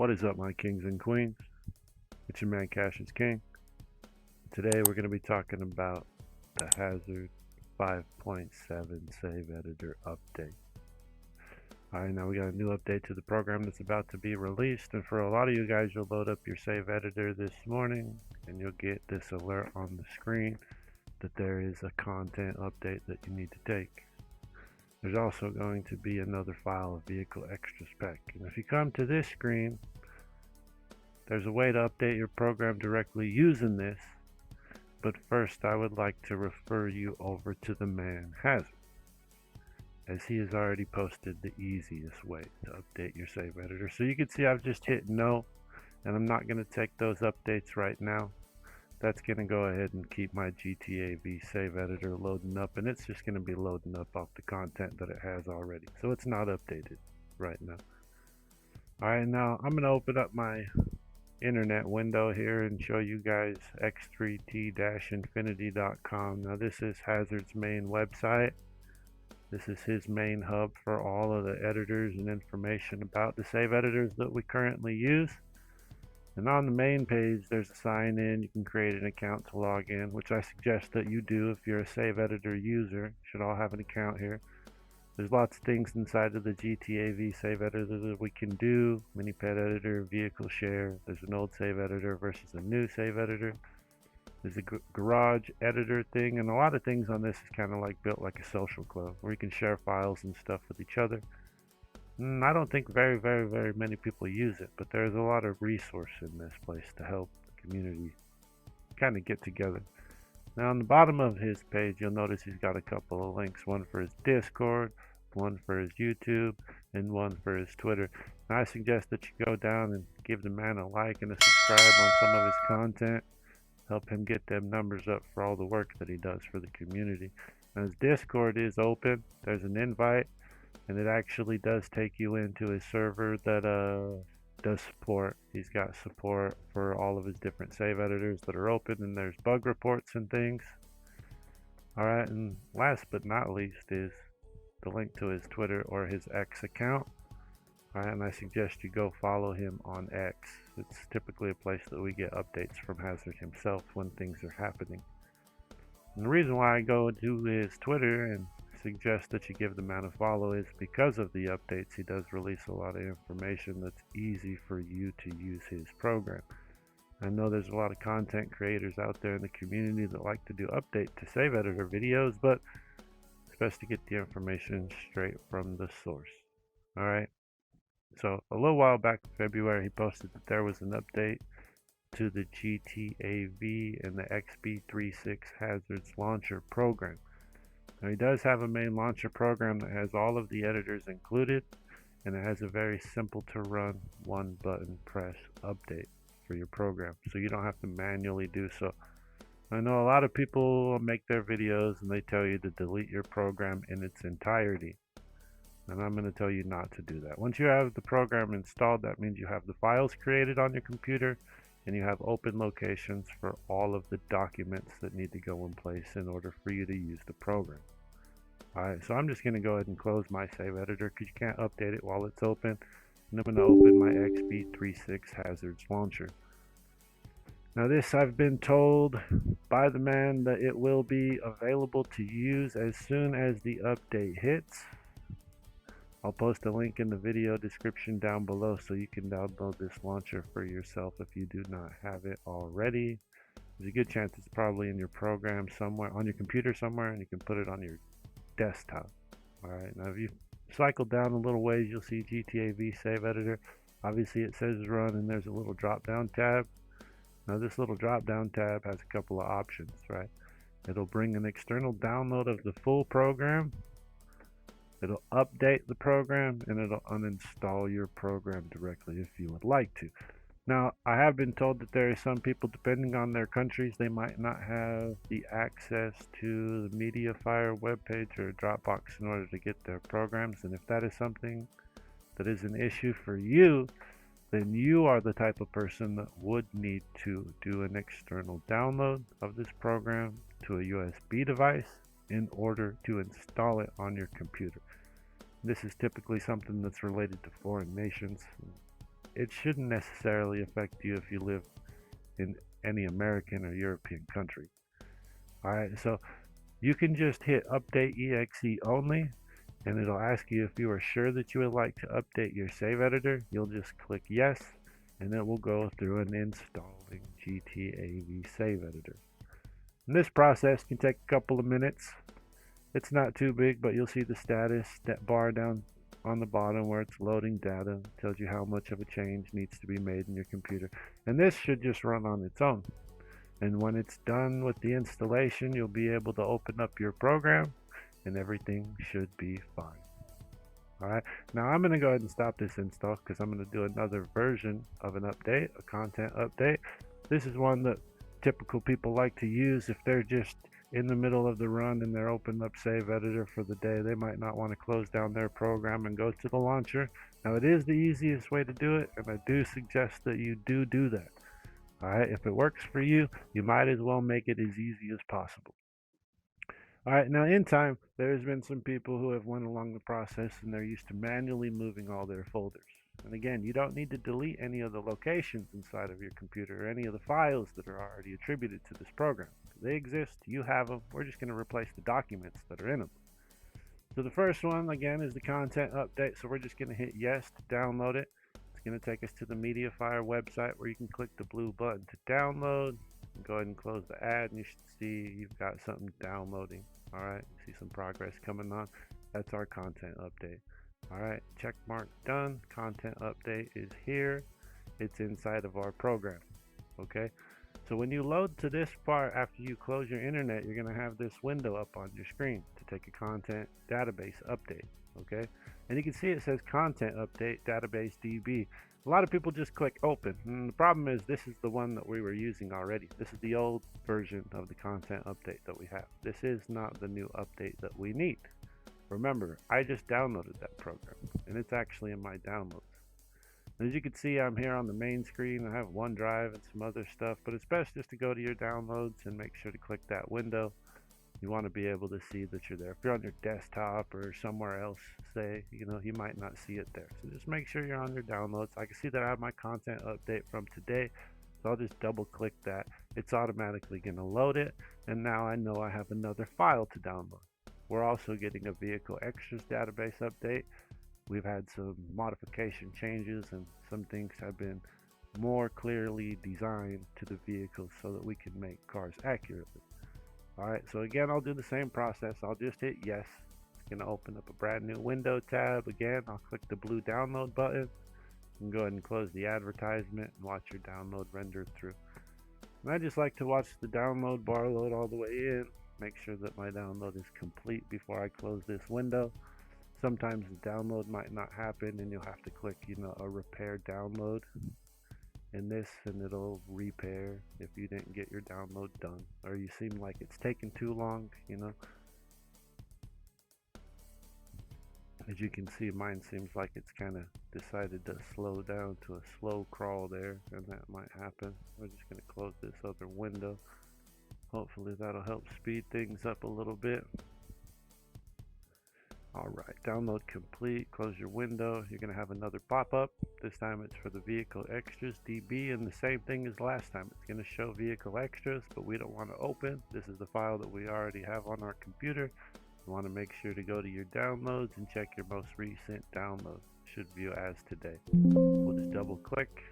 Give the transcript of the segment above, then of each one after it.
What is up, my kings and queens? It's your man Cash is King. Today we're going to be talking about the Hazard 5.7 Save Editor update. Alright, now we got a new update to the program that's about to be released, and for a lot of you guys, you'll load up your Save Editor this morning and you'll get this alert on the screen that there is a content update that you need to take. There's also going to be another file of vehicle extra spec, and if you come to this screen, there's a way to update your program directly using this, but first I would like to refer you over to the man Hazard, as he has already posted the easiest way to update your save editor. So you can see I've just hit no, and I'm not going to take those updates right now. That's going to go ahead and keep my GTAV save editor loading up, and it's just going to be loading up off the content that it has already. So it's not updated right now. Alright, now I'm going to open up my internet window here and show you guys x3t-infinity.com. Now this is Hazard's main website. This is his main hub for all of the editors and information about the save editors that we currently use. And on the main page, there's a sign in. You can create an account to log in, which I suggest that you do if you're a save editor user. You should all have an account here. There's lots of things inside of the GTAV save editor that we can do. Mini pet editor, vehicle share. There's an old save editor versus a new save editor. There's a garage editor thing, and a lot of things on this is kind of like built like a social club where you can share files and stuff with each other. I don't think very many people use it, but there's a lot of resource in this place to help the community kind of get together. Now on the bottom of his page, you'll notice he's got a couple of links, one for his Discord, one for his YouTube, and one for his Twitter. Now I suggest that you go down and give the man a like and a subscribe on some of his content. Help him get them numbers up for all the work that he does for the community. Now his Discord is open. There's an invite, and it actually does take you into his server that does support. He's got support for all of his different save editors that are open, and there's bug reports and things. Alright, and last but not least is the link to his Twitter or his X account. Alright, and I suggest you go follow him on X. It's typically a place that we get updates from Hazard himself when things are happening. And the reason why I go to his Twitter and suggest that you give the man a follow is because of the updates. He does release a lot of information that's easy for you to use his program. I know there's a lot of content creators out there in the community that like to do update to save editor videos, but it's best to get the information straight from the source. Alright, so a little while back in February, he posted that there was an update to the GTAV and the XB36Hazard's launcher program. Now he does have a main launcher program that has all of the editors included, and it has a very simple to run one button press update for your program, so you don't have to manually do so. I know a lot of people make their videos and they tell you to delete your program in its entirety, and I'm going to tell you not to do that. Once you have the program installed, that means you have the files created on your computer and you have open locations for all of the documents that need to go in place in order for you to use the program. Alright, so I'm just going to go ahead and close my save editor because you can't update it while it's open. And I'm going to open my XB36Hazard's launcher. Now this, I've been told by the man that it will be available to use as soon as the update hits. I'll post a link in the video description down below so you can download this launcher for yourself if you do not have it already. There's a good chance it's probably in your program somewhere, on your computer somewhere, and you can put it on your desktop. Alright, now if you cycle down a little ways, you'll see GTAV save editor. Obviously it says run, and there's a little drop down tab. Now this little drop down tab has a couple of options, right? It'll bring an external download of the full program. It'll update the program, and it'll uninstall your program directly if you would like to. Now, I have been told that there are some people, depending on their countries, they might not have the access to the Mediafire webpage or Dropbox in order to get their programs. And if that is something that is an issue for you, then you are the type of person that would need to do an external download of this program to a USB device in order to install it on your computer. This is typically something that's related to foreign nations. it shouldn't necessarily affect you if you live in any American or European country. Alright, so you can just hit update exe only, and it'll ask you if you are sure that you would like to update your save editor. You'll just click yes, and it will go through and installing GTAV save editor. And this process can take a couple of minutes. It's not too big, but you'll see the status bar down on the bottom where it's loading data. It tells you how much of a change needs to be made in your computer. And this should just run on its own. And when it's done with the installation, you'll be able to open up your program and everything should be fine. Alright, now I'm going to go ahead and stop this install because I'm going to do another version of an update, a content update. This is one that typical people like to use if they're just in the middle of the run and they're opening up save editor for the day. They might not want to close down their program and go to the launcher. Now it is the easiest way to do it, and I do suggest that you do that. Alright, if it works for you, you might as well make it as easy as possible. Alright, now in time, there's been some people who have went along the process and they're used to manually moving all their folders. And again, you don't need to delete any of the locations inside of your computer or any of the files that are already attributed to this program. They exist, you have them, we're just going to replace the documents that are in them. So the first one, again, is the content update, so we're just going to hit yes to download it. It's going to take us to the MediaFire website where you can click the blue button to download. Go ahead and close the ad and you should see you've got something downloading. Alright, see some progress coming on. That's our content update. Alright, check mark done. Content update is here. It's inside of our program. Okay, so when you load to this part after you close your internet, you're going to have this window up on your screen to take a content database update. Okay, and you can see it says content update database DB. A lot of people just click open, and the problem is this is the one that we were using already. This is the old version of the content update that we have. This is not the new update that we need. Remember, I just downloaded that program, and it's actually in my downloads. As you can see, I'm here on the main screen. I have OneDrive and some other stuff, but it's best just to go to your downloads and make sure to click that window. You want to be able to see that you're there. If you're on your desktop or somewhere else, say, you might not see it there. So just make sure you're on your downloads. I can see that I have my content update from today. So I'll just double click that. It's automatically going to load it. And now I know I have another file to download. We're also getting a vehicle extras database update. We've had some modification changes and some things have been more clearly designed to the vehicles so that we can make cars accurately. Alright, so again, I'll do the same process. I'll just hit yes. It's going to open up a brand new window tab. Again, I'll click the blue download button and go ahead and close the advertisement and watch your download render through. And I just like to watch the download bar load all the way in. Make sure that my download is complete before I close this window. Sometimes the download might not happen and you'll have to click, a repair download in this, and it'll repair if you didn't get your download done or you seem like it's taking too long. As you can see, mine seems like it's kind of decided to slow down to a slow crawl there, and that might happen. We're just going to close this other window. Hopefully that'll help speed things up a little bit. Alright, download complete. Close your window. You're going to have another pop-up. This time it's for the vehicle extras DB, and the same thing as last time. It's going to show vehicle extras, but we don't want to open. This is the file that we already have on our computer. You want to make sure to go to your downloads and check your most recent download. Should view as today. We'll just double click.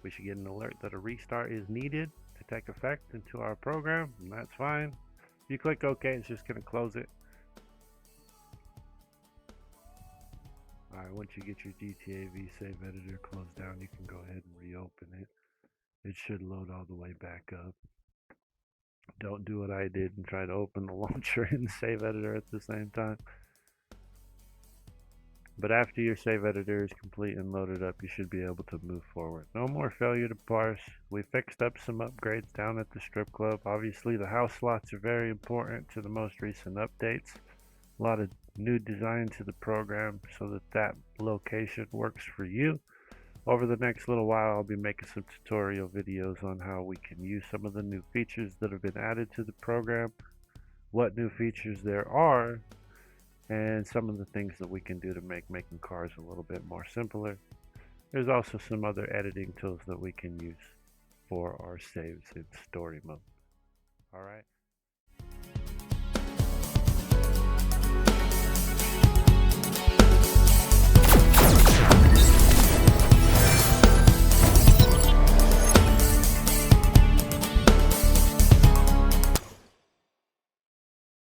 We should get an alert that a restart is needed to take effect into our program, and that's fine. If you click OK, it's just going to close it. Alright, once you get your GTAV save editor closed down, you can go ahead and reopen it. It should load all the way back up. Don't do what I did and try to open the launcher and the save editor at the same time. But after your save editor is complete and loaded up, you should be able to move forward. No more failure to parse. We fixed up some upgrades down at the strip club. Obviously, the house slots are very important to the most recent updates. A lot of new design to the program so that location works for you. Over the next little while, I'll be making some tutorial videos on how we can use some of the new features that have been added to the program, what new features there are, and some of the things that we can do to make making cars a little bit more simpler. There's also some other editing tools that we can use for our saves in story mode. All right.